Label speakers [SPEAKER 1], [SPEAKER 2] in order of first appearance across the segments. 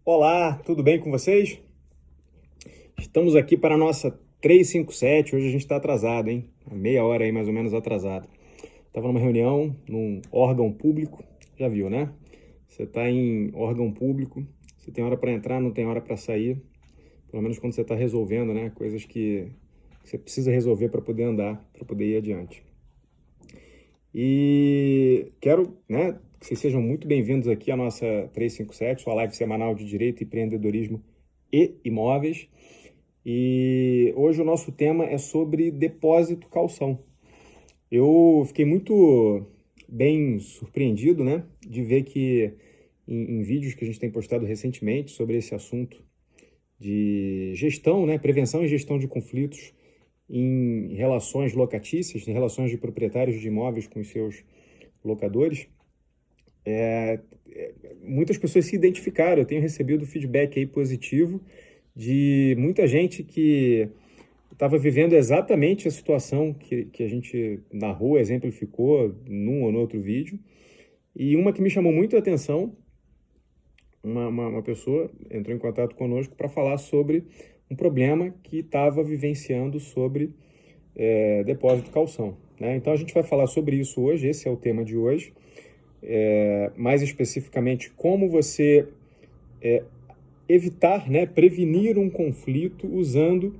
[SPEAKER 1] Olá, tudo bem com vocês? Estamos aqui para a nossa 357. Hoje a gente está atrasado, hein? Meia hora aí mais ou menos atrasado. Estava numa reunião, num órgão público, já viu, né? Você está em órgão público, você tem hora para entrar, não tem hora para sair. Pelo menos quando você está resolvendo, né? Coisas que você precisa resolver para poder andar, para poder ir adiante. E quero, né, que vocês sejam muito bem-vindos aqui à nossa 357, sua live semanal de Direito, Empreendedorismo e Imóveis. E hoje o nosso tema é sobre depósito calção. Eu fiquei muito bem surpreendido, né, de ver que em vídeos que a gente tem postado recentemente sobre esse assunto de gestão, né, prevenção e gestão de conflitos em relações locatícias, em relações de proprietários de imóveis com os seus locadores, muitas pessoas se identificaram. Eu tenho recebido feedback aí positivo de muita gente que estava vivendo exatamente a situação que a gente narrou, exemplificou num ou no outro vídeo. E uma que me chamou muito a atenção, uma pessoa entrou em contato conosco para falar sobre um problema que estava vivenciando sobre depósito calção, né? Então a gente vai falar sobre isso hoje, esse é o tema de hoje. Mais especificamente, como você evitar, né, prevenir um conflito usando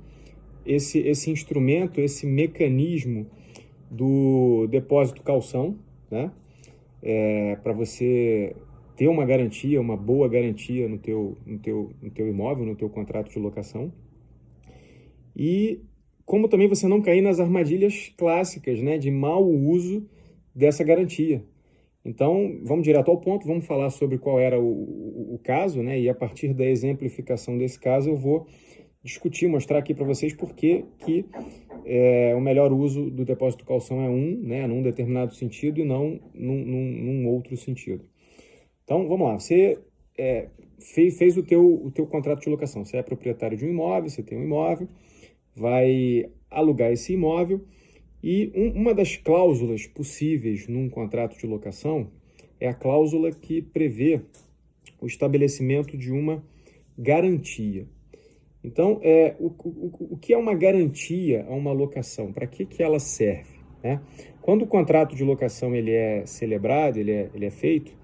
[SPEAKER 1] esse instrumento, esse mecanismo do depósito calção, né? Para você ter uma garantia, uma boa garantia no teu imóvel, no teu contrato de locação. E como também você não cair nas armadilhas clássicas, né, de mau uso dessa garantia. Então, vamos direto ao ponto, vamos falar sobre qual era o caso, né? E a partir da exemplificação desse caso eu vou discutir, mostrar aqui para vocês por que o melhor uso do depósito calção é né, num determinado sentido e não num outro sentido. Então, vamos lá. Você fez o teu contrato de locação. Você é proprietário de um imóvel, você tem um imóvel, vai alugar esse imóvel. E uma das cláusulas possíveis num contrato de locação é a cláusula que prevê o estabelecimento de uma garantia. Então, o que é uma garantia a uma locação? Para que ela serve, né? Quando o contrato de locação ele é celebrado, ele é feito,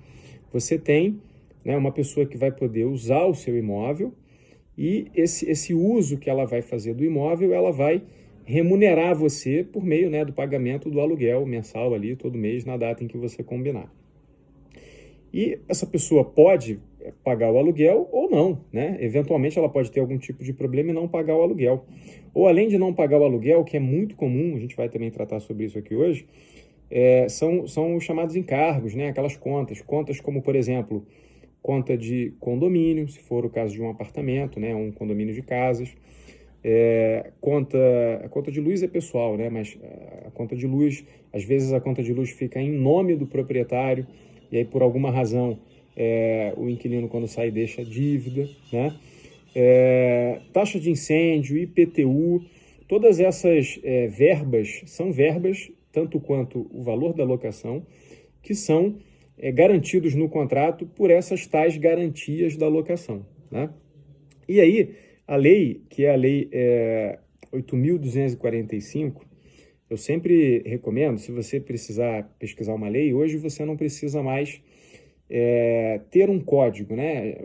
[SPEAKER 1] você tem, né, uma pessoa que vai poder usar o seu imóvel e esse uso que ela vai fazer do imóvel, ela vai remunerar você por meio, né, do pagamento do aluguel mensal ali, todo mês, na data em que você combinar. E essa pessoa pode pagar o aluguel ou não, né? Eventualmente ela pode ter algum tipo de problema e não pagar o aluguel. Ou além de não pagar o aluguel, que é muito comum, a gente vai também tratar sobre isso aqui hoje, são os chamados encargos, né? Aquelas contas como, por exemplo, conta de condomínio, se for o caso de um apartamento, né? Um condomínio de casas. A conta de luz é pessoal, né? Mas a conta de luz, às vezes a conta de luz fica em nome do proprietário e aí por alguma razão o inquilino quando sai deixa dívida, né? Taxa de incêndio, IPTU, todas essas verbas são verbas, tanto quanto o valor da locação, que são garantidos no contrato por essas tais garantias da locação, né? E aí, a lei, que é a lei 8.245, eu sempre recomendo, se você precisar pesquisar uma lei, hoje você não precisa mais ter um código, né?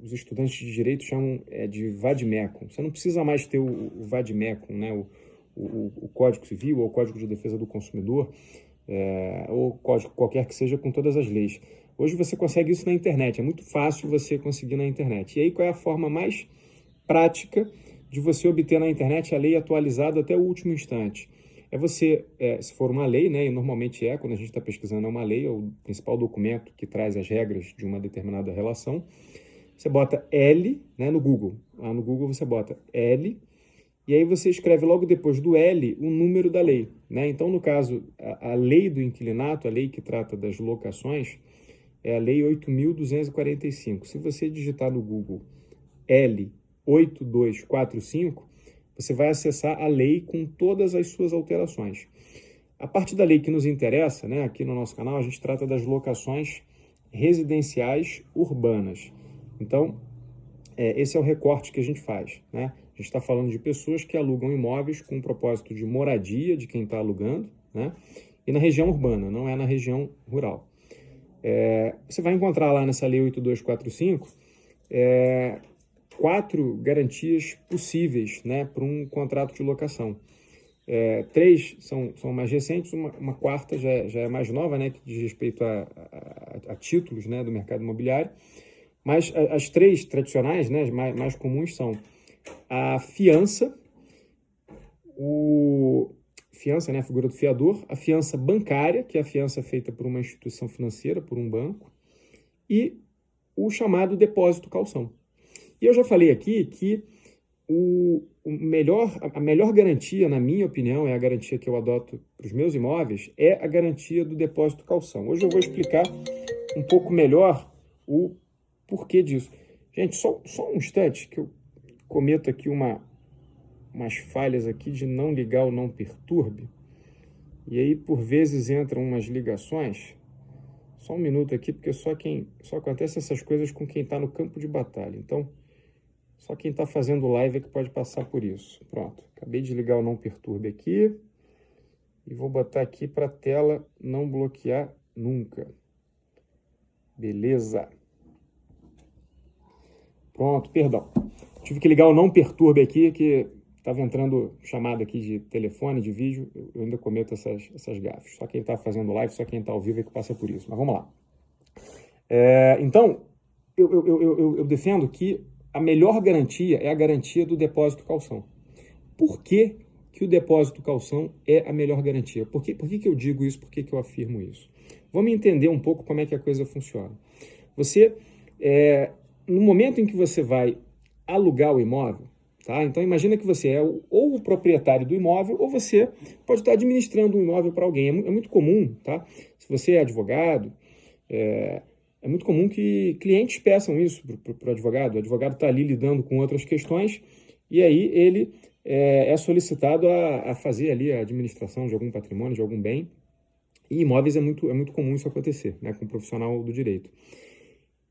[SPEAKER 1] Os estudantes de direito chamam de vade-mecum. Você não precisa mais ter o vade-mecum, né? O Código Civil ou o Código de Defesa do Consumidor, ou código qualquer que seja com todas as leis. Hoje você consegue isso na internet, é muito fácil você conseguir na internet. E aí qual é a forma mais prática de você obter na internet a lei atualizada até o último instante? É você, se for uma lei, né, e normalmente quando a gente está pesquisando é uma lei, é o principal documento que traz as regras de uma determinada relação, você bota L, né, no Google. Lá no Google você bota L, e aí você escreve logo depois do L o número da lei, né? Então, no caso, a lei do inquilinato, a lei que trata das locações, é a lei 8.245. Se você digitar no Google L 8245, você vai acessar a lei com todas as suas alterações. A parte da lei que nos interessa, né, aqui no nosso canal, a gente trata das locações residenciais urbanas. Então, esse é o recorte que a gente faz, né? A gente está falando de pessoas que alugam imóveis com o propósito de moradia de quem está alugando, né? E na região urbana, não é na região rural. Você vai encontrar lá nessa Lei 8245 4 garantias possíveis, né, para um contrato de locação. 3 são mais recentes, uma quarta já é mais nova, né, que diz respeito a títulos, né, do mercado imobiliário. Mas as 3 tradicionais, né, as mais comuns são a fiança, fiança, né, a figura do fiador, a fiança bancária, que é a fiança feita por uma instituição financeira, por um banco, e o chamado depósito calção. E eu já falei aqui que a melhor garantia, na minha opinião, é a garantia que eu adoto para os meus imóveis, é a garantia do depósito calção. Hoje eu vou explicar um pouco melhor o porquê disso. Gente, só um instante que eu cometo aqui umas falhas aqui de não ligar o não perturbe. E aí, por vezes, entram umas ligações. Só um minuto aqui, porque só acontece essas coisas com quem está no campo de batalha. Então, só quem está fazendo live é que pode passar por isso. Pronto, acabei de ligar o não perturbe aqui. E vou botar aqui para a tela não bloquear nunca. Beleza. Pronto, perdão. Tive que ligar o não perturbe aqui, que estava entrando chamada aqui de telefone, de vídeo. Eu ainda cometo essas gafes. Só quem está fazendo live, só quem está ao vivo é que passa por isso. Mas vamos lá. Então, eu defendo que a melhor garantia é a garantia do depósito calção. Por que o depósito calção é a melhor garantia? Por que eu digo isso? Por que eu afirmo isso? Vamos entender um pouco como é que a coisa funciona. Você, no momento em que você vai alugar o imóvel, tá? Então imagina que você é ou o proprietário do imóvel ou você pode estar administrando um imóvel para alguém. É muito comum, tá? Se você é advogado, é muito comum que clientes peçam isso para o advogado. O advogado está ali lidando com outras questões e aí ele é solicitado a fazer ali a administração de algum patrimônio, de algum bem. E imóveis é muito comum isso acontecer, né, com um profissional do direito.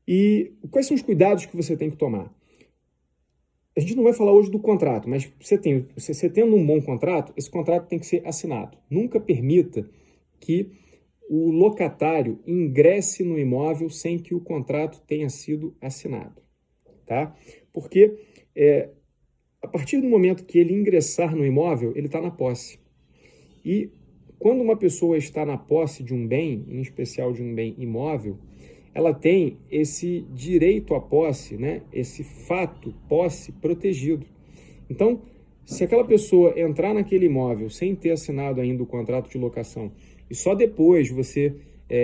[SPEAKER 1] E quais são os cuidados que você tem que tomar? A gente não vai falar hoje do contrato, mas você tendo um bom contrato, esse contrato tem que ser assinado. Nunca permita que o locatário ingresse no imóvel sem que o contrato tenha sido assinado, tá? Porque a partir do momento que ele ingressar no imóvel, ele está na posse. E quando uma pessoa está na posse de um bem, em especial de um bem imóvel, ela tem esse direito à posse, né? Esse fato posse protegido. Então, se aquela pessoa entrar naquele imóvel sem ter assinado ainda o contrato de locação e só depois você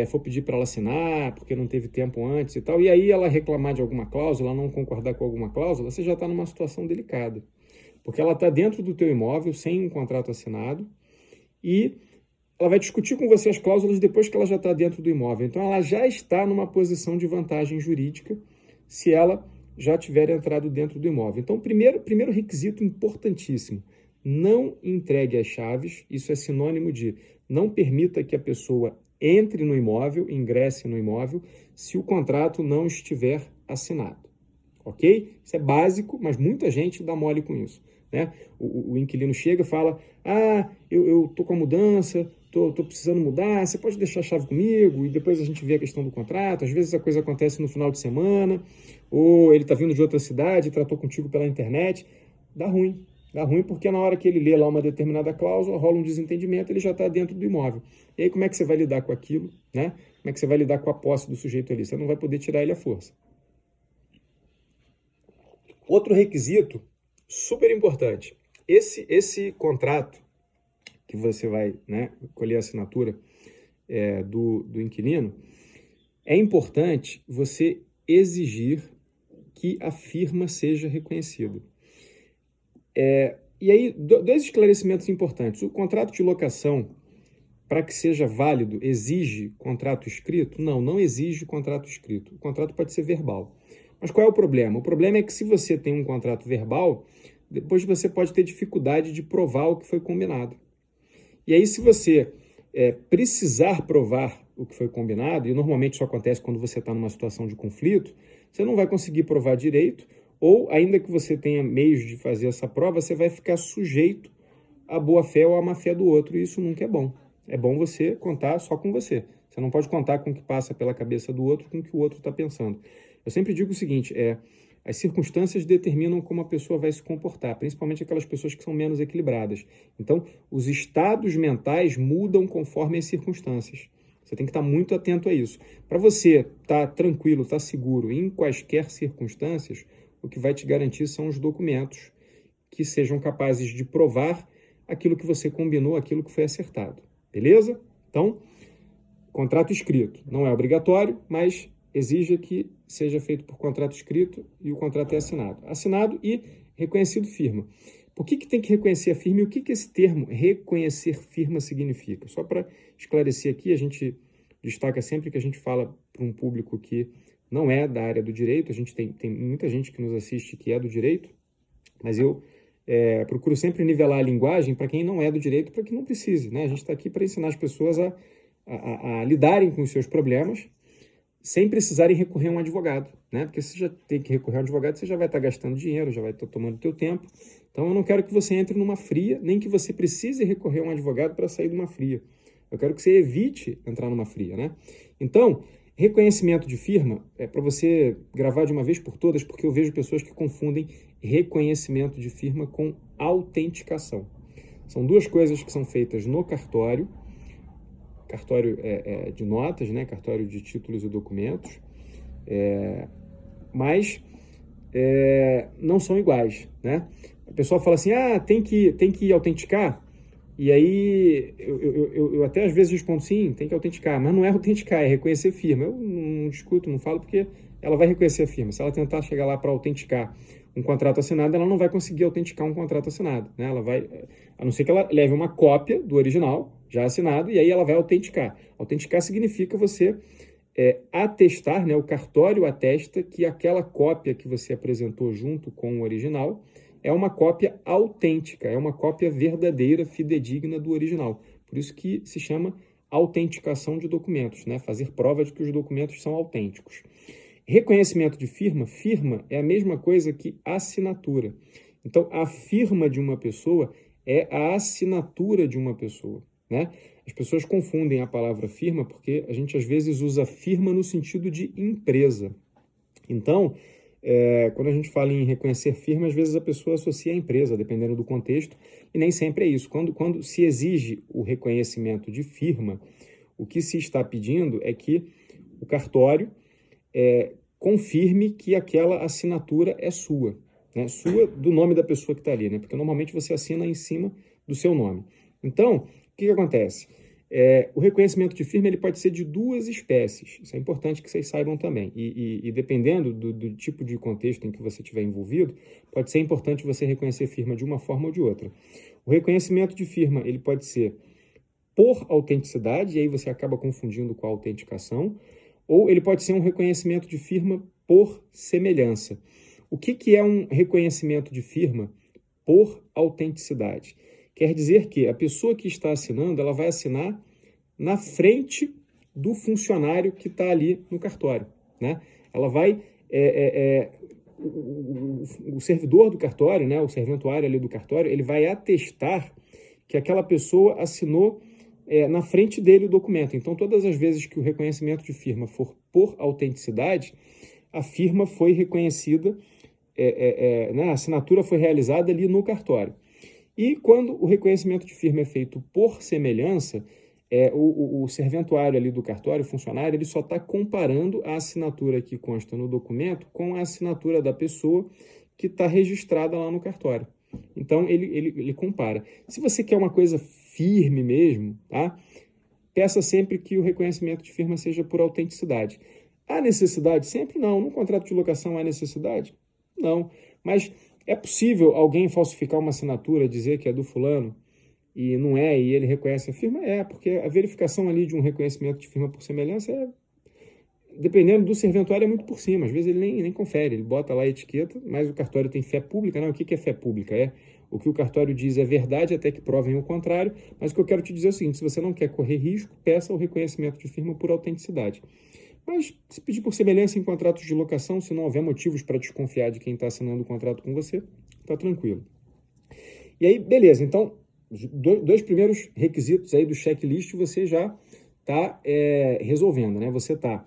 [SPEAKER 1] for pedir para ela assinar, porque não teve tempo antes e tal, e aí ela reclamar de alguma cláusula, não concordar com alguma cláusula, você já está numa situação delicada. Porque ela está dentro do teu imóvel, sem um contrato assinado, e ela vai discutir com você as cláusulas depois que ela já está dentro do imóvel. Então, ela já está numa posição de vantagem jurídica se ela já tiver entrado dentro do imóvel. Então, primeiro requisito importantíssimo, não entregue as chaves. Isso é sinônimo de não permita que a pessoa entre no imóvel, ingresse no imóvel, se o contrato não estiver assinado. Ok? Isso é básico, mas muita gente dá mole com isso, né? O inquilino chega e fala, eu tô com a mudança, tô precisando mudar, você pode deixar a chave comigo? E depois a gente vê a questão do contrato. Às vezes a coisa acontece no final de semana, ou ele está vindo de outra cidade, tratou contigo pela internet. Dá ruim porque na hora que ele lê lá uma determinada cláusula, rola um desentendimento, ele já está dentro do imóvel. E aí como é que você vai lidar com aquilo, né? Como é que você vai lidar com a posse do sujeito ali? Você não vai poder tirar ele à força. Outro requisito super importante, esse contrato que você vai, né, colher a assinatura do inquilino, é importante você exigir que a firma seja reconhecida. E aí, dois esclarecimentos importantes. O contrato de locação, para que seja válido, exige contrato escrito? Não exige contrato escrito. O contrato pode ser verbal. Mas qual é o problema? O problema é que se você tem um contrato verbal, depois você pode ter dificuldade de provar o que foi combinado. E aí, se você precisar provar o que foi combinado, e normalmente isso acontece quando você está numa situação de conflito, você não vai conseguir provar direito, ou ainda que você tenha meios de fazer essa prova, você vai ficar sujeito à boa-fé ou à má-fé do outro, e isso nunca é bom. É bom você contar só com você. Você não pode contar com o que passa pela cabeça do outro, com o que o outro está pensando. Eu sempre digo o seguinte, as circunstâncias determinam como a pessoa vai se comportar, principalmente aquelas pessoas que são menos equilibradas. Então, os estados mentais mudam conforme as circunstâncias. Você tem que estar muito atento a isso. Para você estar tranquilo, estar seguro em quaisquer circunstâncias, o que vai te garantir são os documentos que sejam capazes de provar aquilo que você combinou, aquilo que foi acertado. Beleza? Então, contrato escrito não é obrigatório, mas exija que seja feito por contrato escrito e o contrato é assinado. Assinado e reconhecido firma. Por que tem que reconhecer a firma e o que esse termo reconhecer firma significa? Só para esclarecer aqui, a gente destaca sempre que a gente fala para um público que não é da área do direito, a gente tem muita gente que nos assiste que é do direito, mas eu procuro sempre nivelar a linguagem para quem não é do direito, para que não precise, né? A gente está aqui para ensinar as pessoas a lidarem com os seus problemas sem precisarem recorrer a um advogado, né? Porque se já tem que recorrer a um advogado, você já vai estar gastando dinheiro, já vai estar tomando teu tempo. Então, eu não quero que você entre numa fria, nem que você precise recorrer a um advogado para sair de uma fria. Eu quero que você evite entrar numa fria, né? Então, reconhecimento de firma é para você gravar de uma vez por todas, porque eu vejo pessoas que confundem reconhecimento de firma com autenticação. São duas coisas que são feitas no cartório de notas, né? Cartório de títulos e documentos, mas não são iguais, né? A pessoa fala assim, tem que autenticar, e aí eu até às vezes respondo, sim, tem que autenticar, mas não é autenticar, é reconhecer firma. Eu não discuto, não falo, porque ela vai reconhecer a firma. Se ela tentar chegar lá para autenticar um contrato assinado, ela não vai conseguir autenticar um contrato assinado, né? Ela vai, a não ser que ela leve uma cópia do original, já assinado, e aí ela vai autenticar. Autenticar significa você atestar, né? O cartório atesta que aquela cópia que você apresentou junto com o original é uma cópia autêntica, é uma cópia verdadeira, fidedigna do original. Por isso que se chama autenticação de documentos, né? Fazer prova de que os documentos são autênticos. Reconhecimento de firma, firma é a mesma coisa que assinatura. Então, a firma de uma pessoa é a assinatura de uma pessoa, né? As pessoas confundem a palavra firma porque a gente às vezes usa firma no sentido de empresa. Então, quando a gente fala em reconhecer firma, às vezes a pessoa associa a empresa, dependendo do contexto, e nem sempre é isso. Quando se exige o reconhecimento de firma, o que se está pedindo é que o cartório confirme que aquela assinatura é sua, né? Sua do nome da pessoa que está ali, né? Porque normalmente você assina em cima do seu nome. Então, o que acontece? O reconhecimento de firma ele pode ser de duas espécies. Isso é importante que vocês saibam também. E dependendo do tipo de contexto em que você estiver envolvido, pode ser importante você reconhecer firma de uma forma ou de outra. O reconhecimento de firma ele pode ser por autenticidade, e aí você acaba confundindo com a autenticação, ou ele pode ser um reconhecimento de firma por semelhança. O que é um reconhecimento de firma por autenticidade? Quer dizer que a pessoa que está assinando, ela vai assinar na frente do funcionário que está ali no cartório, né? Ela vai... o servidor do cartório, né, o serventuário ali do cartório, ele vai atestar que aquela pessoa assinou na frente dele o documento. Então, todas as vezes que o reconhecimento de firma for por autenticidade, a firma foi reconhecida, né, a assinatura foi realizada ali no cartório. E quando o reconhecimento de firma é feito por semelhança, o serventuário ali do cartório, o funcionário, ele só está comparando a assinatura que consta no documento com a assinatura da pessoa que está registrada lá no cartório. Então, ele compara. Se você quer uma coisa firme mesmo, tá? Peça sempre que o reconhecimento de firma seja por autenticidade. Há necessidade? Sempre não. No contrato de locação há necessidade? Não. Mas é possível alguém falsificar uma assinatura, dizer que é do fulano e não é, e ele reconhece a firma? Porque a verificação ali de um reconhecimento de firma por semelhança dependendo do serventuário, é muito por cima. Às vezes ele nem confere, ele bota lá a etiqueta, mas o cartório tem fé pública, né? O que é fé pública? O que o cartório diz é verdade até que provem o contrário, mas o que eu quero te dizer é o seguinte, se você não quer correr risco, peça o reconhecimento de firma por autenticidade. Mas se pedir por semelhança em contratos de locação, se não houver motivos para desconfiar de quem está assinando o contrato com você, está tranquilo. E aí, beleza, então, dois primeiros requisitos aí do checklist você já está resolvendo, né? Você está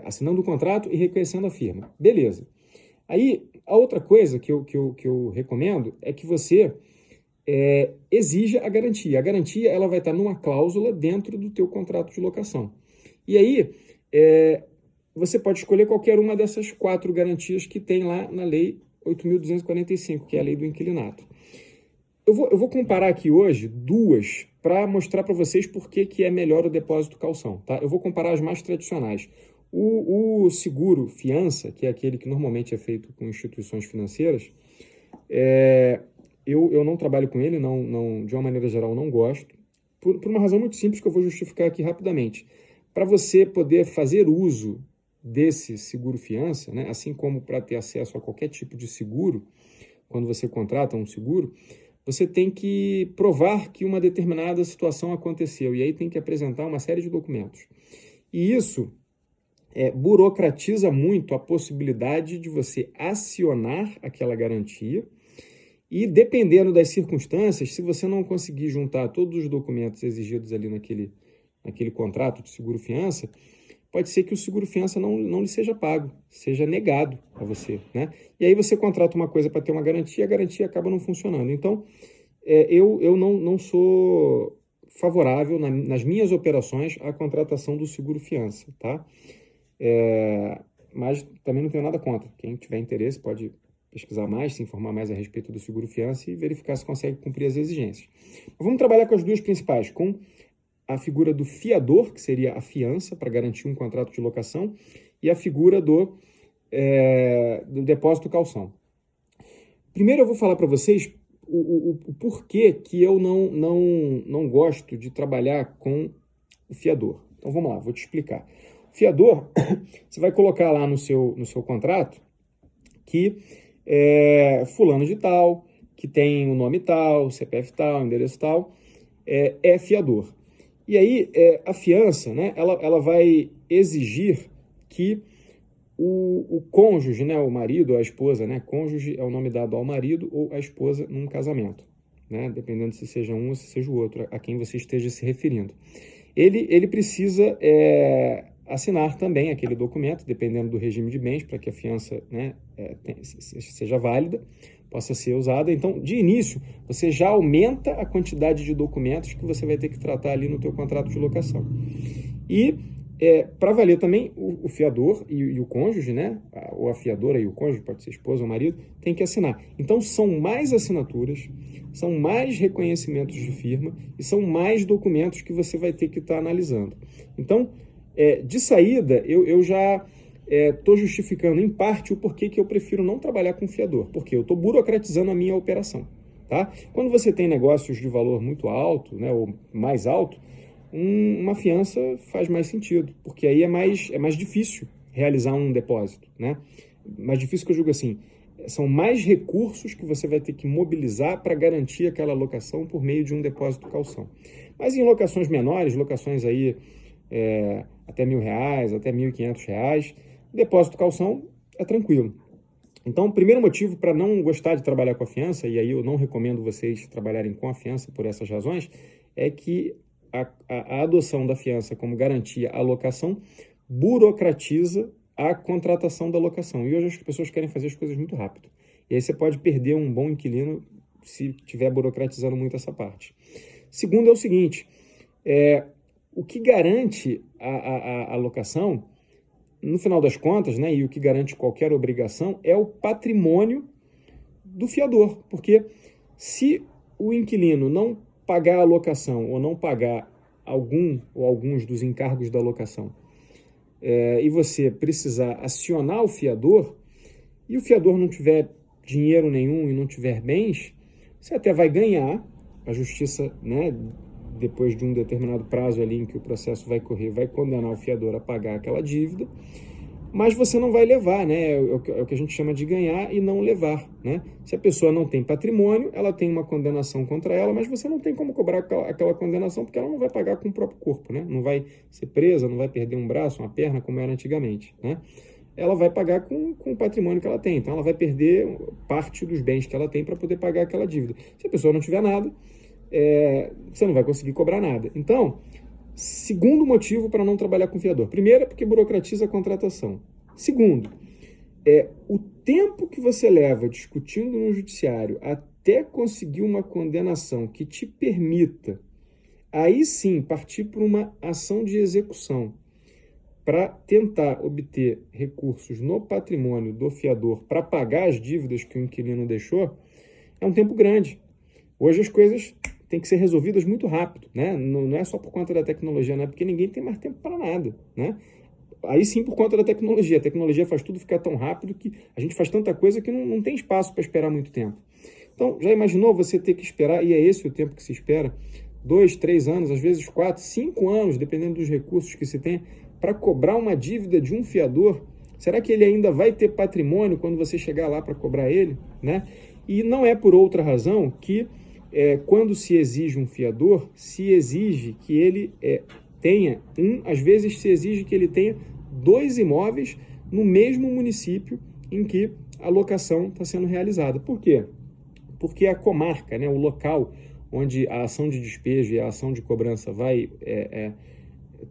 [SPEAKER 1] assinando o contrato e reconhecendo a firma. Beleza. Aí, a outra coisa que eu recomendo é que você exija a garantia. A garantia ela vai estar numa cláusula dentro do teu contrato de locação. E aí, você pode escolher qualquer uma dessas 4 garantias que tem lá na Lei 8.245, que é a Lei do Inquilinato. Eu vou comparar aqui hoje 2 para mostrar para vocês por que é melhor o depósito calção. Tá? Eu vou comparar as mais tradicionais. O seguro fiança, que é aquele que normalmente é feito com instituições financeiras, eu não trabalho com ele, não, de uma maneira geral não gosto, por uma razão muito simples que eu vou justificar aqui rapidamente. Para você poder fazer uso desse seguro fiança, né, assim como para ter acesso a qualquer tipo de seguro, quando você contrata um seguro, você tem que provar que uma determinada situação aconteceu, e aí tem que apresentar uma série de documentos. E isso burocratiza muito a possibilidade de você acionar aquela garantia e, dependendo das circunstâncias, se você não conseguir juntar todos os documentos exigidos ali naquele contrato de seguro-fiança, pode ser que o seguro-fiança não lhe seja pago, seja negado a você, né? E aí você contrata uma coisa para ter uma garantia, a garantia acaba não funcionando. Então, eu não sou favorável nas minhas operações à contratação do seguro-fiança, tá? Mas também não tenho nada contra. Quem tiver interesse pode pesquisar mais, se informar mais a respeito do seguro-fiança e verificar se consegue cumprir as exigências. Mas vamos trabalhar com as 2 principais, com a figura do fiador, que seria a fiança para garantir um contrato de locação, e a figura do depósito calção. Primeiro eu vou falar para vocês o porquê que eu não gosto de trabalhar com o fiador. Então vamos lá, vou te explicar. O fiador, você vai colocar lá no seu contrato que fulano de tal, que tem o nome tal, CPF tal, endereço tal, é fiador. E aí, a fiança, né, ela vai exigir que o cônjuge, né, o marido ou a esposa, né, cônjuge é o nome dado ao marido ou à esposa num casamento, né, dependendo se seja um ou se seja o outro, a quem você esteja se referindo. Ele precisa assinar também aquele documento, dependendo do regime de bens, para que a fiança, né, seja válida, possa ser usada. Então, de início, você já aumenta a quantidade de documentos que você vai ter que tratar ali no teu contrato de locação. E, para valer também, o fiador e o cônjuge, né, ou a fiadora e o cônjuge, pode ser esposa ou marido, tem que assinar. Então, são mais assinaturas, são mais reconhecimentos de firma e são mais documentos que você vai ter que estar analisando. Então, de saída, eu já estou justificando, em parte, o porquê que eu prefiro não trabalhar com fiador, porque eu estou burocratizando a minha operação. Tá? Quando você tem negócios de valor muito alto, né, ou mais alto, uma fiança faz mais sentido, porque aí é mais difícil realizar um depósito. Né? Mais difícil que eu digo assim, são mais recursos que você vai ter que mobilizar para garantir aquela locação por meio de um depósito calção. Mas em locações menores, locações aí até R$1.000, até R$1.500, depósito calção é tranquilo. Então, o primeiro motivo para não gostar de trabalhar com a fiança, e aí eu não recomendo vocês trabalharem com a fiança por essas razões, é que a adoção da fiança como garantia à locação burocratiza a contratação da locação. E hoje as pessoas querem fazer as coisas muito rápido. E aí você pode perder um bom inquilino se estiver burocratizando muito essa parte. Segundo é o seguinte, o que garante a locação, no final das contas, né, e o que garante qualquer obrigação, é o patrimônio do fiador. Porque se o inquilino não pagar a locação ou não pagar algum ou alguns dos encargos da locação, e você precisar acionar o fiador, e o fiador não tiver dinheiro nenhum e não tiver bens, você até vai ganhar, a justiça, né, depois de um determinado prazo ali em que o processo vai correr, vai condenar o fiador a pagar aquela dívida, mas você não vai levar, né? É o que a gente chama de ganhar e não levar, né? Se a pessoa não tem patrimônio, ela tem uma condenação contra ela, mas você não tem como cobrar aquela condenação porque ela não vai pagar com o próprio corpo, né? Não vai ser presa, não vai perder um braço, uma perna, como era antigamente, né? Ela vai pagar com o patrimônio que ela tem. Então, ela vai perder parte dos bens que ela tem para poder pagar aquela dívida. Se a pessoa não tiver nada, você não vai conseguir cobrar nada. Então, segundo motivo para não trabalhar com fiador. Primeiro, é porque burocratiza a contratação. Segundo, o tempo que você leva discutindo no judiciário até conseguir uma condenação que te permita, aí sim, partir para uma ação de execução para tentar obter recursos no patrimônio do fiador para pagar as dívidas que o inquilino deixou, é um tempo grande. Hoje as coisas têm que ser resolvidas muito rápido, né? Não é só por conta da tecnologia, não é porque ninguém tem mais tempo para nada, né? Aí sim por conta da tecnologia. A tecnologia faz tudo ficar tão rápido que a gente faz tanta coisa que não tem espaço para esperar muito tempo. Então, já imaginou você ter que esperar, e é esse o tempo que se espera, 2, 3 anos, às vezes 4, 5 anos, dependendo dos recursos que se tem, para cobrar uma dívida de um fiador? Será que ele ainda vai ter patrimônio quando você chegar lá para cobrar ele, né? E não é por outra razão que, quando se exige um fiador, se exige que ele tenha às vezes se exige que ele tenha 2 imóveis no mesmo município em que a locação está sendo realizada. Por quê? Porque a comarca, né, o local onde a ação de despejo e a ação de cobrança vai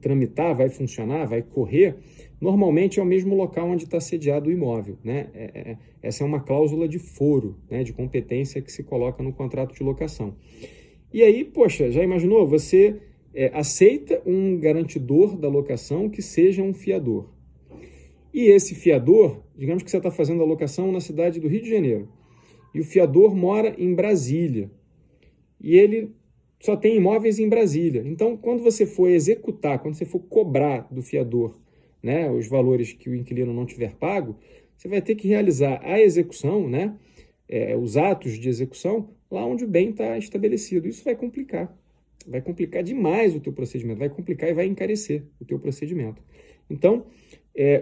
[SPEAKER 1] tramitar, vai funcionar, vai correr, normalmente é o mesmo local onde está sediado o imóvel, né? Essa é uma cláusula de foro, né, de competência que se coloca no contrato de locação. E aí, poxa, já imaginou? Você aceita um garantidor da locação que seja um fiador. E esse fiador, digamos que você está fazendo a locação na cidade do Rio de Janeiro, e o fiador mora em Brasília, e ele só tem imóveis em Brasília. Então, quando você for executar, quando você for cobrar do fiador, né, os valores que o inquilino não tiver pago, você vai ter que realizar a execução, né, os atos de execução, lá onde o bem está estabelecido. Isso vai complicar demais o teu procedimento, vai complicar e vai encarecer o teu procedimento. Então,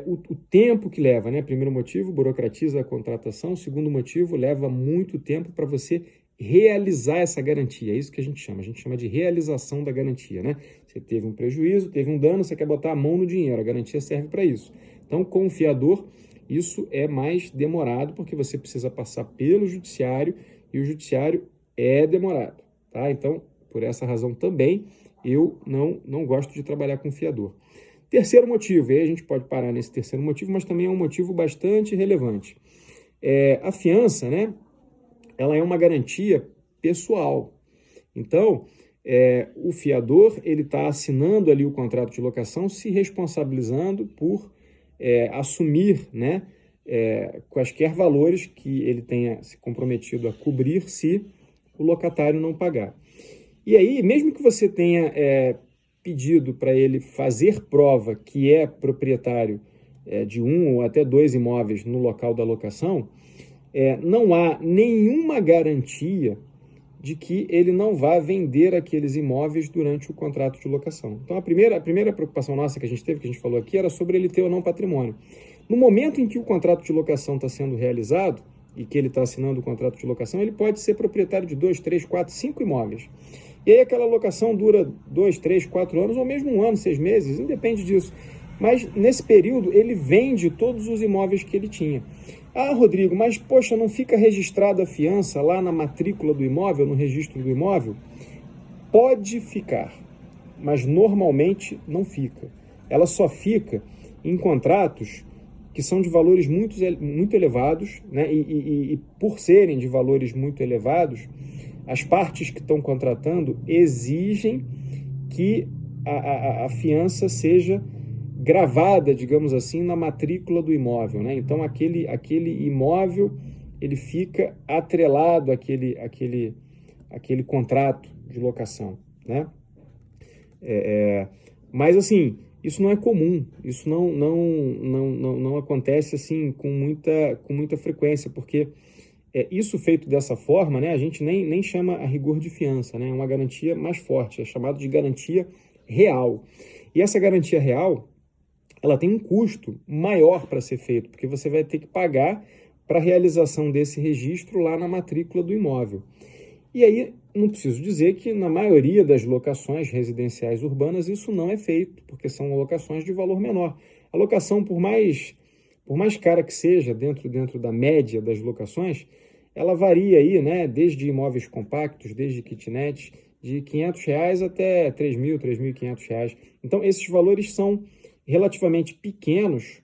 [SPEAKER 1] o tempo que leva, né? Primeiro motivo, burocratiza a contratação. Segundo motivo, leva muito tempo para você realizar essa garantia. É isso que a gente chama de realização da garantia, né? Você teve um prejuízo, teve um dano, você quer botar a mão no dinheiro, a garantia serve para isso. Então, com o fiador, isso é mais demorado, porque você precisa passar pelo judiciário, e o judiciário é demorado, tá? Então, por essa razão também, eu não gosto de trabalhar com fiador. Terceiro motivo, e aí a gente pode parar nesse terceiro motivo, mas também é um motivo bastante relevante. A fiança, né, ela é uma garantia pessoal. Então, o fiador, ele está assinando ali o contrato de locação, se responsabilizando por assumir, né, quaisquer valores que ele tenha se comprometido a cobrir se o locatário não pagar. E aí, mesmo que você tenha pedido para ele fazer prova que é proprietário de 1 ou até 2 imóveis no local da locação, não há nenhuma garantia de que ele não vá vender aqueles imóveis durante o contrato de locação. Então, a primeira preocupação nossa que a gente teve, que a gente falou aqui, era sobre ele ter ou não patrimônio. No momento em que o contrato de locação está sendo realizado e que ele está assinando o contrato de locação, ele pode ser proprietário de 2, 3, 4, 5 imóveis. E aí aquela locação dura 2, 3, 4 anos, ou mesmo 1 ano, 6 meses, independe disso. Mas nesse período ele vende todos os imóveis que ele tinha. Ah, Rodrigo, mas poxa, não fica registrada a fiança lá na matrícula do imóvel, no registro do imóvel? Pode ficar, mas normalmente não fica. Ela só fica em contratos que são de valores muito elevados, né? E por serem de valores muito elevados, as partes que estão contratando exigem que a fiança seja gravada, digamos assim, na matrícula do imóvel, né? Então, aquele imóvel, ele fica atrelado àquele contrato de locação, né? Mas, assim, isso não é comum, isso não acontece, assim, com muita frequência, porque isso feito dessa forma, né, a gente nem chama a rigor de fiança, né? É uma garantia mais forte, é chamado de garantia real. E essa garantia real, ela tem um custo maior para ser feito, porque você vai ter que pagar para a realização desse registro lá na matrícula do imóvel. E aí, não preciso dizer que na maioria das locações residenciais urbanas isso não é feito, porque são locações de valor menor. A locação, por mais cara que seja, dentro da média das locações, ela varia aí, né, desde imóveis compactos, desde kitnet, de R$500 até R$3.000, R$3.500. Então, esses valores são relativamente pequenos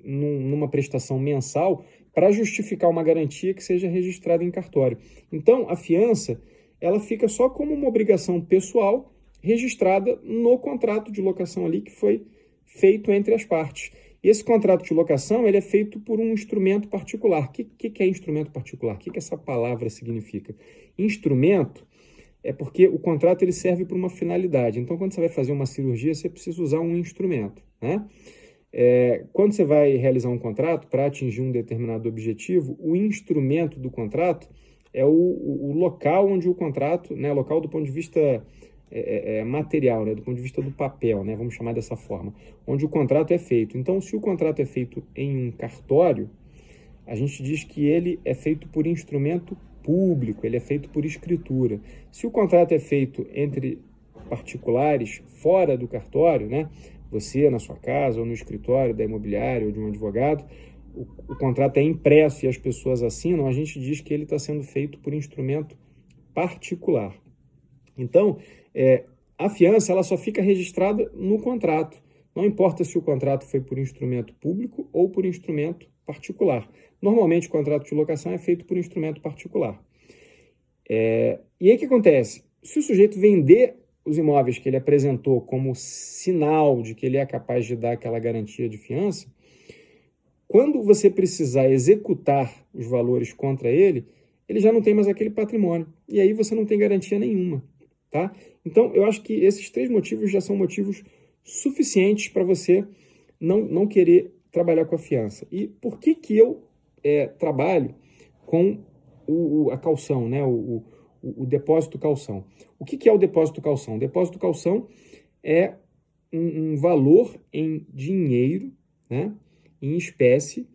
[SPEAKER 1] numa prestação mensal para justificar uma garantia que seja registrada em cartório. Então, a fiança, ela fica só como uma obrigação pessoal registrada no contrato de locação ali que foi feito entre as partes. E esse contrato de locação ele é feito por um instrumento particular. O que é instrumento particular? O que essa palavra significa? Instrumento é porque o contrato ele serve para uma finalidade. Então, quando você vai fazer uma cirurgia, você precisa usar um instrumento, né? Quando você vai realizar um contrato para atingir um determinado objetivo, o instrumento do contrato é o local onde o contrato, né, local do ponto de vista material, né, do ponto de vista do papel, né, vamos chamar dessa forma, onde o contrato é feito. Então, se o contrato é feito em um cartório, a gente diz que ele é feito por instrumento público, ele é feito por escritura. Se o contrato é feito entre particulares, fora do cartório, né, você na sua casa ou no escritório da imobiliária ou de um advogado, o contrato é impresso e as pessoas assinam, a gente diz que ele está sendo feito por instrumento particular. Então, a fiança ela só fica registrada no contrato. Não importa se o contrato foi por instrumento público ou por instrumento particular. Normalmente, o contrato de locação é feito por instrumento particular. E aí o que acontece? Se o sujeito vender os imóveis que ele apresentou como sinal de que ele é capaz de dar aquela garantia de fiança, quando você precisar executar os valores contra ele, ele já não tem mais aquele patrimônio. E aí você não tem garantia nenhuma, tá? Então, eu acho que esses 3 motivos já são motivos suficientes para você não querer trabalhar com a fiança. E por que eu trabalho com a caução, né? O depósito calção. O que é o depósito calção? O depósito calção é um valor em dinheiro, né, em espécie,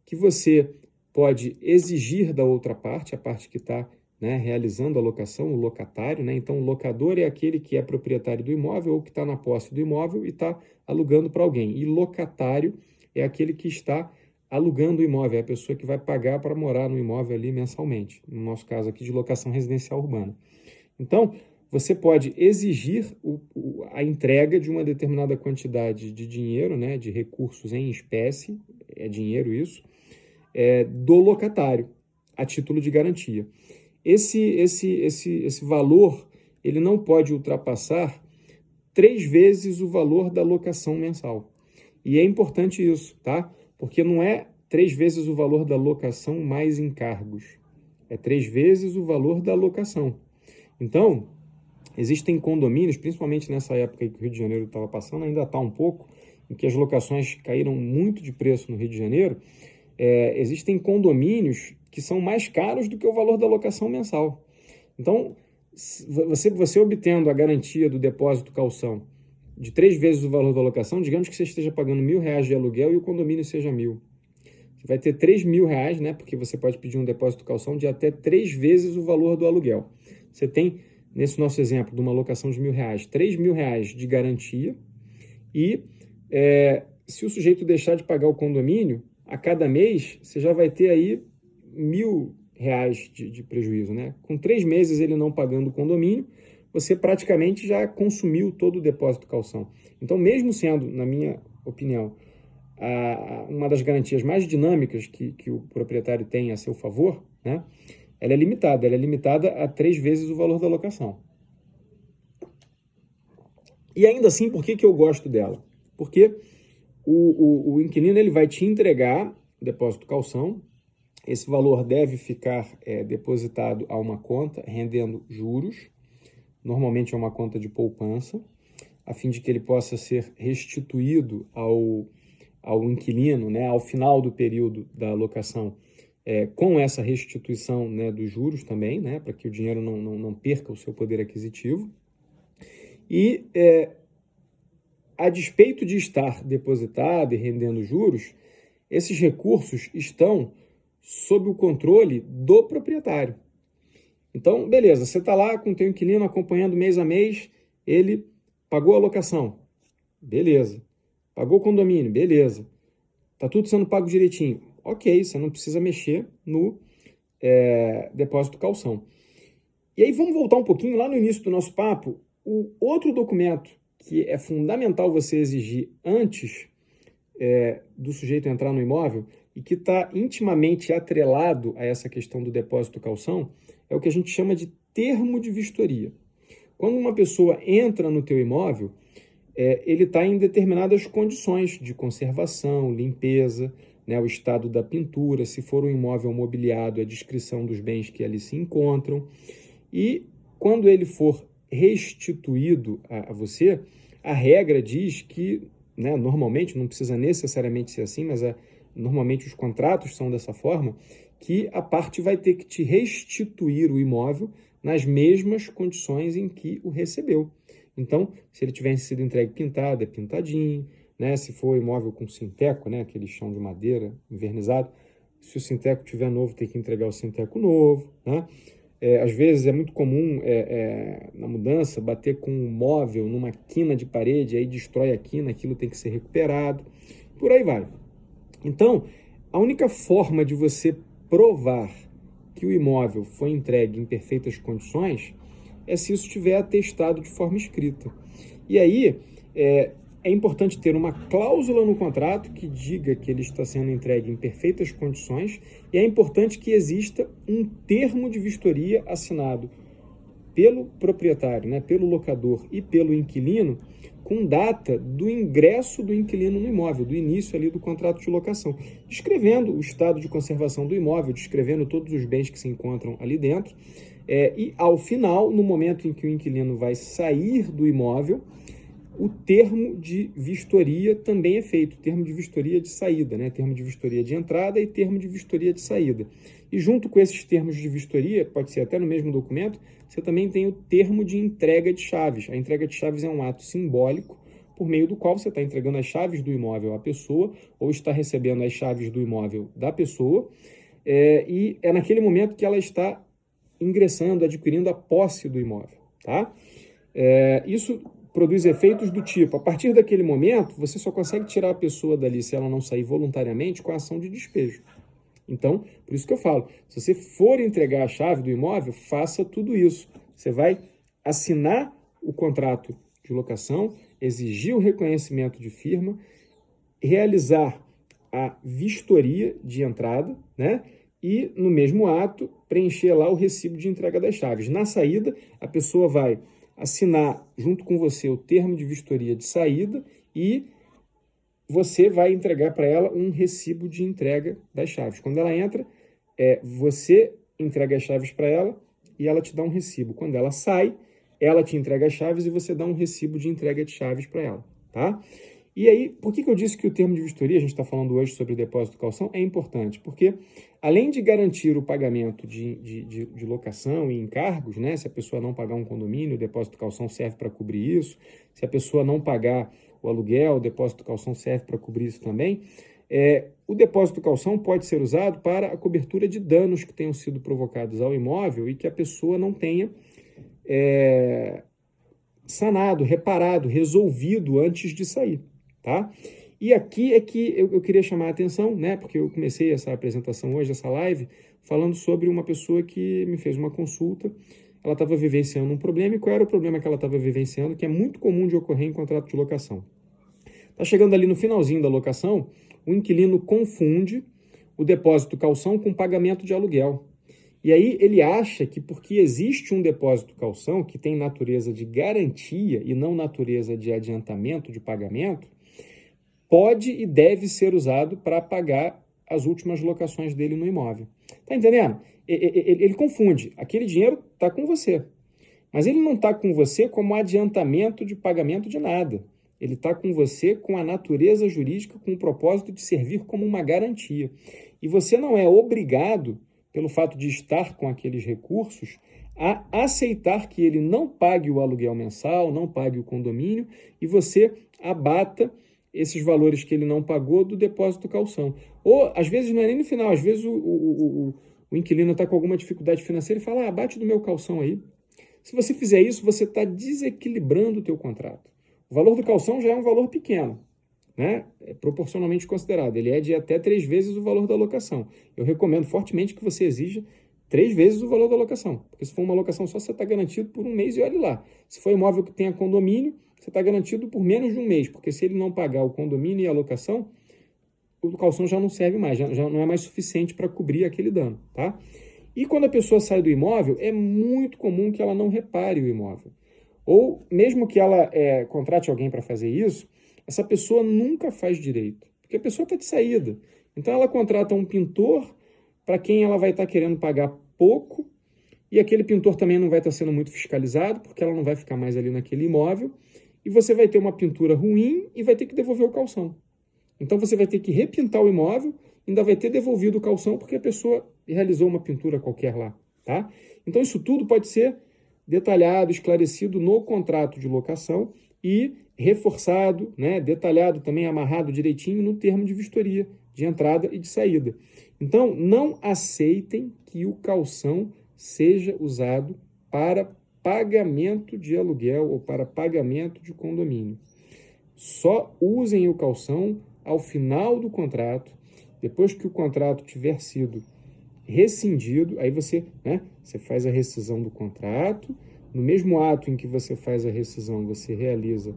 [SPEAKER 1] que você pode exigir da outra parte, a parte que está, né, realizando a locação, o locatário, né? Então, o locador é aquele que é proprietário do imóvel ou que está na posse do imóvel e está alugando para alguém. E locatário é aquele que está alugando o imóvel, é a pessoa que vai pagar para morar no imóvel ali mensalmente, no nosso caso aqui de locação residencial urbana. Então, você pode exigir a entrega de uma determinada quantidade de dinheiro, né, de recursos em espécie, é dinheiro isso, do locatário, a título de garantia. Esse valor, ele não pode ultrapassar 3 vezes o valor da locação mensal. E é importante isso, tá? Porque não é 3 vezes o valor da locação mais encargos. É 3 vezes o valor da locação. Então, existem condomínios, principalmente nessa época que o Rio de Janeiro estava passando, ainda está um pouco, em que as locações caíram muito de preço no Rio de Janeiro. Existem condomínios que são mais caros do que o valor da locação mensal. Então, você obtendo a garantia do depósito calção de 3 vezes o valor da locação, digamos que você esteja pagando R$1.000 de aluguel e o condomínio seja 1.000. Você vai ter R$3.000, né? Porque você pode pedir um depósito calção de até 3 vezes o valor do aluguel. Você tem, nesse nosso exemplo de uma locação de R$1.000, R$3.000 de garantia e se o sujeito deixar de pagar o condomínio, a cada mês você já vai ter aí R$1.000 de prejuízo, né? Com 3 meses ele não pagando o condomínio, você praticamente já consumiu todo o depósito calção. Então, mesmo sendo, na minha opinião, uma das garantias mais dinâmicas que o proprietário tem a seu favor, né? Ela é limitada a 3 vezes o valor da locação. E ainda assim, por que eu gosto dela? Porque o inquilino ele vai te entregar o depósito calção, esse valor deve ficar depositado a uma conta, rendendo juros, normalmente é uma conta de poupança, a fim de que ele possa ser restituído ao inquilino, né, ao final do período da locação, com essa restituição, né, dos juros também, né, para que o dinheiro não perca o seu poder aquisitivo. E a despeito de estar depositado e rendendo juros, esses recursos estão sob o controle do proprietário. Então, beleza, você está lá com o teu inquilino acompanhando mês a mês, ele pagou a locação, beleza. Pagou o condomínio, beleza. Está tudo sendo pago direitinho. Ok, você não precisa mexer no depósito calção. E aí vamos voltar um pouquinho lá no início do nosso papo. O outro documento que é fundamental você exigir antes do sujeito entrar no imóvel e que está intimamente atrelado a essa questão do depósito calção é o que a gente chama de termo de vistoria. Quando uma pessoa entra no teu imóvel, ele está em determinadas condições de conservação, limpeza, né, o estado da pintura, se for um imóvel mobiliado, a descrição dos bens que ali se encontram. E quando ele for restituído a você, a regra diz que, né, normalmente, não precisa necessariamente ser assim, mas normalmente os contratos são dessa forma, que a parte vai ter que te restituir o imóvel nas mesmas condições em que o recebeu. Então, se ele tivesse sido entregue pintado, é pintadinho, né? Se for imóvel com sinteco, né, aquele chão de madeira envernizado, se o sinteco tiver novo, tem que entregar o sinteco novo, né? Às vezes é muito comum, na mudança, bater com um móvel numa quina de parede, aí destrói a quina, aquilo tem que ser recuperado, por aí vai. Então, a única forma de você provar que o imóvel foi entregue em perfeitas condições é se isso estiver atestado de forma escrita. E aí, é importante ter uma cláusula no contrato que diga que ele está sendo entregue em perfeitas condições e é importante que exista um termo de vistoria assinado pelo proprietário, né, pelo locador e pelo inquilino, com data do ingresso do inquilino no imóvel, do início ali do contrato de locação, descrevendo o estado de conservação do imóvel, descrevendo todos os bens que se encontram ali dentro, e ao final, no momento em que o inquilino vai sair do imóvel, o termo de vistoria também é feito, termo de vistoria de saída, né? Termo de vistoria de entrada e termo de vistoria de saída. E junto com esses termos de vistoria, pode ser até no mesmo documento, você também tem o termo de entrega de chaves. A entrega de chaves é um ato simbólico por meio do qual você está entregando as chaves do imóvel à pessoa ou está recebendo as chaves do imóvel da pessoa, e é naquele momento que ela está ingressando, adquirindo a posse do imóvel, tá? Isso produz efeitos do tipo, a partir daquele momento, você só consegue tirar a pessoa dali se ela não sair voluntariamente com a ação de despejo. Então, por isso que eu falo, se você for entregar a chave do imóvel, faça tudo isso. Você vai assinar o contrato de locação, exigir o reconhecimento de firma, realizar a vistoria de entrada, né? E, no mesmo ato, preencher lá o recibo de entrega das chaves. Na saída, a pessoa vai assinar junto com você o termo de vistoria de saída e você vai entregar para ela um recibo de entrega das chaves. Quando ela entra, você entrega as chaves para ela e ela te dá um recibo. Quando ela sai, ela te entrega as chaves e você dá um recibo de entrega de chaves para ela, tá? E aí, por que eu disse que o termo de vistoria, a gente está falando hoje sobre depósito calção, é importante? Porque, além de garantir o pagamento de locação e encargos, né? Se a pessoa não pagar um condomínio, o depósito calção serve para cobrir isso. Se a pessoa não pagar o aluguel, o depósito calção serve para cobrir isso também. O depósito calção pode ser usado para a cobertura de danos que tenham sido provocados ao imóvel e que a pessoa não tenha sanado, reparado, resolvido antes de sair. Tá? E aqui é que eu queria chamar a atenção, né? Porque eu comecei essa apresentação hoje, essa live, falando sobre uma pessoa que me fez uma consulta. Ela estava vivenciando um problema. E qual era o problema que ela estava vivenciando? Que é muito comum de ocorrer em contrato de locação. Está chegando ali no finalzinho da locação, o inquilino confunde o depósito calção com pagamento de aluguel. E aí ele acha que porque existe um depósito calção que tem natureza de garantia e não natureza de adiantamento de pagamento, pode e deve ser usado para pagar as últimas locações dele no imóvel. Tá entendendo? Ele confunde. Aquele dinheiro está com você. Mas ele não está com você como adiantamento de pagamento de nada. Ele está com você com a natureza jurídica, com o propósito de servir como uma garantia. E você não é obrigado, pelo fato de estar com aqueles recursos, a aceitar que ele não pague o aluguel mensal, não pague o condomínio, e você abata esses valores que ele não pagou do depósito calção. Ou, às vezes, não é nem no final, às vezes o inquilino está com alguma dificuldade financeira e fala, abate do meu calção aí. Se você fizer isso, você está desequilibrando o teu contrato. O valor do calção já é um valor pequeno, né? É proporcionalmente considerado. Ele é de até 3 vezes o valor da locação. Eu recomendo fortemente que você exija 3 vezes o valor da locação. Porque se for uma locação só, você está garantido por 1 mês e olhe lá. Se for imóvel que tenha condomínio, você está garantido por menos de 1 mês. Porque se ele não pagar o condomínio e a locação, o calção já não serve mais, já não é mais suficiente para cobrir aquele dano, tá? E quando a pessoa sai do imóvel, é muito comum que ela não repare o imóvel. Ou mesmo que ela contrate alguém para fazer isso, essa pessoa nunca faz direito, porque a pessoa está de saída. Então ela contrata um pintor para quem ela vai estar querendo pagar pouco, e aquele pintor também não vai estar sendo muito fiscalizado, porque ela não vai ficar mais ali naquele imóvel, e você vai ter uma pintura ruim e vai ter que devolver o calção. Então você vai ter que repintar o imóvel, ainda vai ter devolvido o calção porque a pessoa realizou uma pintura qualquer lá, tá? Então isso tudo pode ser detalhado, esclarecido no contrato de locação e reforçado, né, detalhado também, amarrado direitinho no termo de vistoria, de entrada e de saída. Então não aceitem que o calção seja usado para pagamento de aluguel ou para pagamento de condomínio. Só usem o calção ao final do contrato, depois que o contrato tiver sido rescindido, aí você faz a rescisão do contrato, no mesmo ato em que você faz a rescisão, você realiza,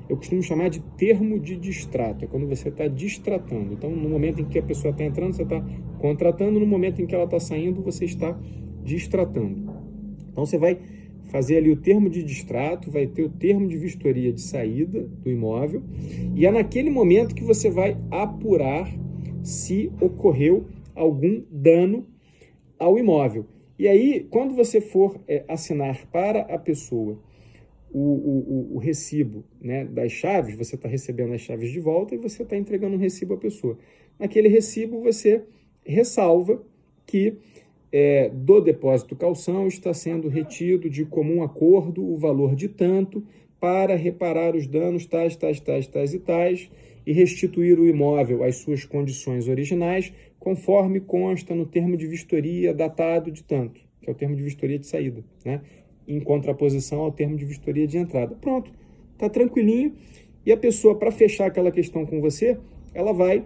[SPEAKER 1] eu costumo chamar de termo de distrato, é quando você está distratando. Então, no momento em que a pessoa está entrando, você está contratando, no momento em que ela está saindo, você está distratando. Então, você vai fazer ali o termo de distrato, vai ter o termo de vistoria de saída do imóvel, e é naquele momento que você vai apurar se ocorreu algum dano ao imóvel. E aí, quando você for assinar para a pessoa o recibo, né, das chaves, você está recebendo as chaves de volta e você está entregando um recibo à pessoa. Naquele recibo, você ressalva que do depósito calção está sendo retido de comum acordo o valor de tanto para reparar os danos tais e tais e restituir o imóvel às suas condições originais, conforme consta no termo de vistoria datado de tanto, que é o termo de vistoria de saída, né? Em contraposição ao termo de vistoria de entrada. Pronto, tá tranquilinho. E a pessoa, para fechar aquela questão com você, ela vai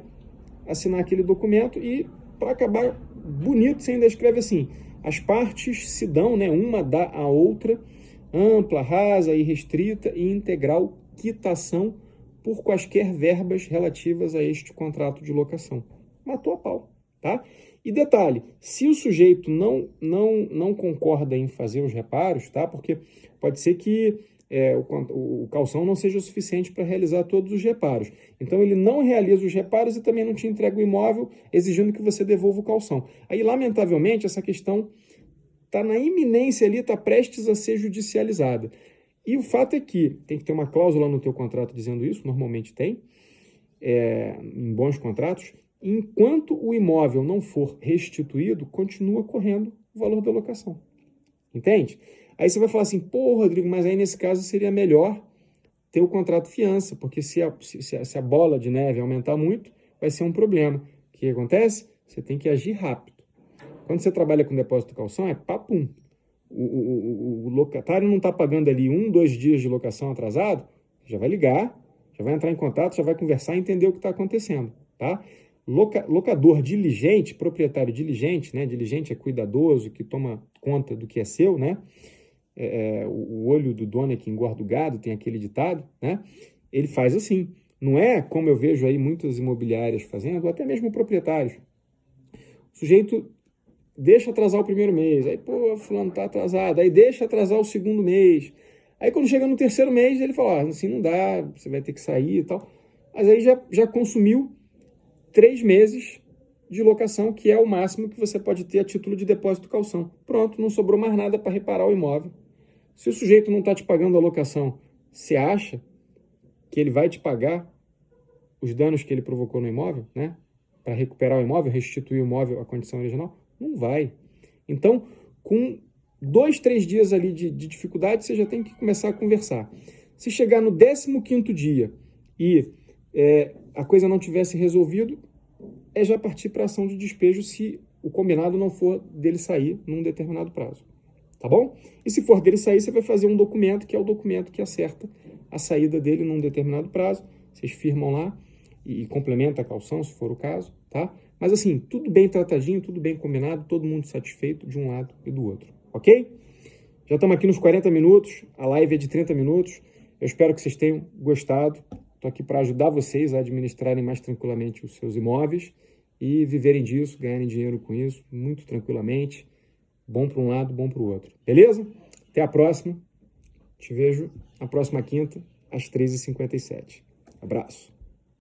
[SPEAKER 1] assinar aquele documento e, para acabar bonito, você ainda escreve assim: as partes se dão, né, uma dá a outra, ampla, rasa, irrestrita e integral quitação por quaisquer verbas relativas a este contrato de locação. Matou a pau, tá? E detalhe, se o sujeito não concorda em fazer os reparos, tá? Porque pode ser que o calção não seja o suficiente para realizar todos os reparos. Então, ele não realiza os reparos e também não te entrega o imóvel, exigindo que você devolva o calção. Aí, lamentavelmente, essa questão está na iminência ali, está prestes a ser judicializada. E o fato é que tem que ter uma cláusula no teu contrato dizendo isso, normalmente tem, em bons contratos. Enquanto o imóvel não for restituído, continua correndo o valor da locação. Entende? Aí você vai falar assim, pô, Rodrigo, mas aí nesse caso seria melhor ter o contrato fiança, porque se a bola de neve aumentar muito, vai ser um problema. O que acontece? Você tem que agir rápido. Quando você trabalha com depósito calção, é papum. O locatário não está pagando ali 1, 2 dias de locação atrasado, já vai ligar, já vai entrar em contato, já vai conversar e entender o que está acontecendo, tá? Locador diligente, proprietário diligente, né? Diligente é cuidadoso, que toma conta do que é seu, né? O olho do dono é que engorda o gado, tem aquele ditado, né? Ele faz assim. Não é como eu vejo aí muitas imobiliárias fazendo, ou até mesmo proprietários. O sujeito deixa atrasar o primeiro mês, aí, pô, fulano tá atrasado, aí deixa atrasar o segundo mês. Aí quando chega no terceiro mês, ele fala, assim não dá, você vai ter que sair e tal. Mas aí já consumiu 3 meses de locação, que é o máximo que você pode ter a título de depósito calção. Pronto, não sobrou mais nada para reparar o imóvel. Se o sujeito não está te pagando a locação, você acha que ele vai te pagar os danos que ele provocou no imóvel, né? Para recuperar o imóvel, restituir o imóvel à condição original? Não vai. Então, com 2, 3 dias ali de dificuldade, você já tem que começar a conversar. Se chegar no 15º dia e a coisa não tivesse resolvido, é já partir para ação de despejo se o combinado não for dele sair num determinado prazo. Tá bom? E se for dele sair, você vai fazer um documento, que é o documento que acerta a saída dele num determinado prazo. Vocês firmam lá e complementa a caução, se for o caso, tá? Mas assim, tudo bem tratadinho, tudo bem combinado, todo mundo satisfeito de um lado e do outro, ok? Já estamos aqui nos 40 minutos, a live é de 30 minutos. Eu espero que vocês tenham gostado. Estou aqui para ajudar vocês a administrarem mais tranquilamente os seus imóveis e viverem disso, ganharem dinheiro com isso, muito tranquilamente. Bom para um lado, bom para o outro. Beleza? Até a próxima. Te vejo na próxima quinta, às 13h57. Abraço.